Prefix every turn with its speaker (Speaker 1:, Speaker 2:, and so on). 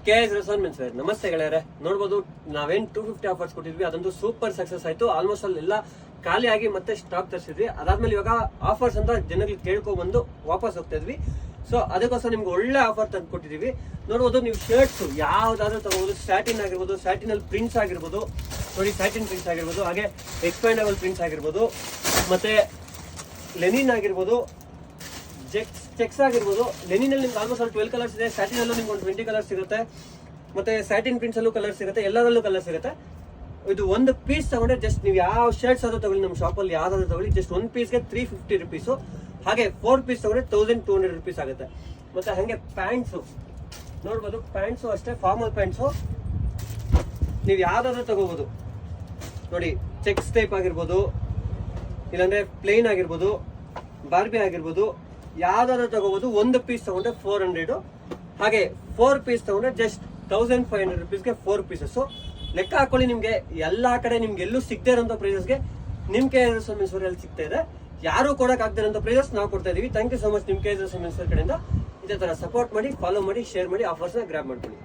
Speaker 1: KS resort men's wear. ನಮಸ್ತೆ ಗೆಳೆಯರೆ, ನೋಡ್ಬೋದು ನಾವೇನ್ 250 ಆಫರ್ಸ್ ಕೊಟ್ಟಿದ್ವಿ, ಅದಂತೂ ಸೂಪರ್ ಸಕ್ಸಸ್ ಆಯ್ತು. ಆಲ್ಮೋಸ್ಟ್ ಅಲ್ಲಿ ಎಲ್ಲ ಖಾಲಿ ಆಗಿ ಮತ್ತೆ ಸ್ಟಾಕ್ ತರಿಸಿದ್ವಿ. ಅದಾದ್ಮೇಲೆ ಇವಾಗ ಆಫರ್ಸ್ ಅಂತ ಜನಗಳಿಗೆ ಕೇಳ್ಕೊಂಡ್ ಬಂದು ವಾಪಸ್ ಹೋಗ್ತಾ ಇದ್ವಿ. ಸೊ ಅದಕ್ಕೋಸ್ಕರ ನಿಮ್ಗೆ ಒಳ್ಳೆ ಆಫರ್ ತಂದು ಕೊಟ್ಟಿದೀವಿ. ನೋಡ್ಬೋದು ನೀವು ಶರ್ಟ್ಸ್ ಯಾವ್ದಾದ್ರು ತಗೋಬಹುದು. ಸ್ಯಾಟಿನ್ ಆಗಿರ್ಬೋದು, ಸ್ಯಾಟಿನ್ ಅಲ್ಲಿ ಪ್ರಿಂಟ್ಸ್ ಆಗಿರ್ಬೋದು, ನೋಡಿ ಸ್ಯಾಟಿನ್ ಪ್ರಿಂಟ್ಸ್ ಆಗಿರ್ಬೋದು, ಹಾಗೆ ಎಕ್ಸ್ಪ್ಯಾಂಡಬಲ್ ಪ್ರಿಂಟ್ಸ್ ಆಗಿರ್ಬೋದು, ಮತ್ತೆ ಲೆನಿನ್ ಆಗಿರ್ಬೋದು, ಚೆಕ್ಸ್ ಆಗಿರ್ಬೋದು. ಲೆನಿನ್ ಅಲ್ಲಿ ನಿಮ್ಗೆ ಆಲ್ಮೋಸ್ಟ್ 12 ಕಲರ್ಸ್ ಇದೆ. ಸ್ಯಾಟಿನ್ ಅಲ್ಲೂ ನಿಮ್ಗೆ ಒಂದು 20 ಕಲರ್ಸ್ ಸಿಗುತ್ತೆ. ಮತ್ತೆ ಸ್ಯಾಟಿನ್ ಪ್ರಿಂಟ್ಸ್ ಅಲ್ಲೂ ಕಲರ್ಸ್ ಸಿಗುತ್ತೆ, ಎಲ್ಲರಲ್ಲೂ ಕಲರ್ಸ್ ಸಿಗುತ್ತೆ. ಇದು ಒಂದು ಪೀಸ್ ತಗೊಂಡ್ರೆ ಜಸ್ಟ್ ನೀವು ಯಾವ ಶರ್ಟ್ಸ್ ಆದ್ರೂ ತಗೊಳ್ಳಿ, ನಮ್ಮ ಶಾಪಲ್ಲಿ ಯಾವ್ದಾದ್ರು ತಗೊಳ್ಳಿ, ಜಸ್ಟ್ ಒಂದು ಪೀಸ್ಗೆ 350 ರುಪೀಸು. ಹಾಗೆ 4 ಪೀಸ್ ತಗೊಂಡ್ರೆ 1200 ರುಪೀಸ್ ಆಗುತ್ತೆ. ಮತ್ತೆ ಹಾಗೆ ಪ್ಯಾಂಟ್ಸು ನೋಡ್ಬೋದು, ಪ್ಯಾಂಟ್ಸು ಅಷ್ಟೇ, ಫಾರ್ಮಲ್ ಪ್ಯಾಂಟ್ಸು ನೀವು ಯಾವ್ದಾದ್ರು ತಗೋಬಹುದು. ನೋಡಿ ಚೆಕ್ಸ್ ಟೈಪ್ ಆಗಿರ್ಬೋದು, ಇಲ್ಲಾಂದ್ರೆ ಪ್ಲೇನ್ ಆಗಿರ್ಬೋದು, ಬಾರ್ಬಿ ಆಗಿರ್ಬೋದು, ಯಾವ್ದಾದ್ರು ತಗೋಬಹುದು. ಒಂದು ಪೀಸ್ ತಗೊಂಡ್ರೆ 400. ಹಾಗೆ 4 ಪೀಸ್ ತಗೊಂಡ್ರೆ ಜಸ್ಟ್ 1500 ರುಪೀಸ್ಗೆ 4 ಪೀಸಸ್. ಲೆಕ್ಕ ಹಾಕೊಳ್ಳಿ, ನಿಮ್ಗೆ ಎಲ್ಲಾ ಕಡೆ ನಿಮ್ಗೆ ಎಲ್ಲೂ ಸಿಗದೆ ಇರೋಂಥ ಪ್ರೈಸಸ್ಗೆ ನಿಮ್ KS ಮೆನ್ಸ್ ವೇರ್ ಅಲ್ಲಿ ಸಿಗ್ತಾ ಇದೆ. ಯಾರು ಕೊಡಕ್ ಆಗದೆ ಇರೋಂಥ ಪ್ರೈಸಸ್ ನಾವು ಕೊಡ್ತಾ ಇದೀವಿ. ಥ್ಯಾಂಕ್ ಯು ಸೊ ಮಚ್ ನಿಮ್ KS ಮೆನ್ಸ್ ವೇರ್ ಕಡೆಯಿಂದ. ಇದೇ ತರ ಸಪೋರ್ಟ್ ಮಾಡಿ, ಫಾಲೋ ಮಾಡಿ, ಶೇರ್ ಮಾಡಿ, ಆಫರ್ಸ್ ನ ಗ್ರಾಬ್ ಮಾಡ್ಕೊಳ್ಳಿ.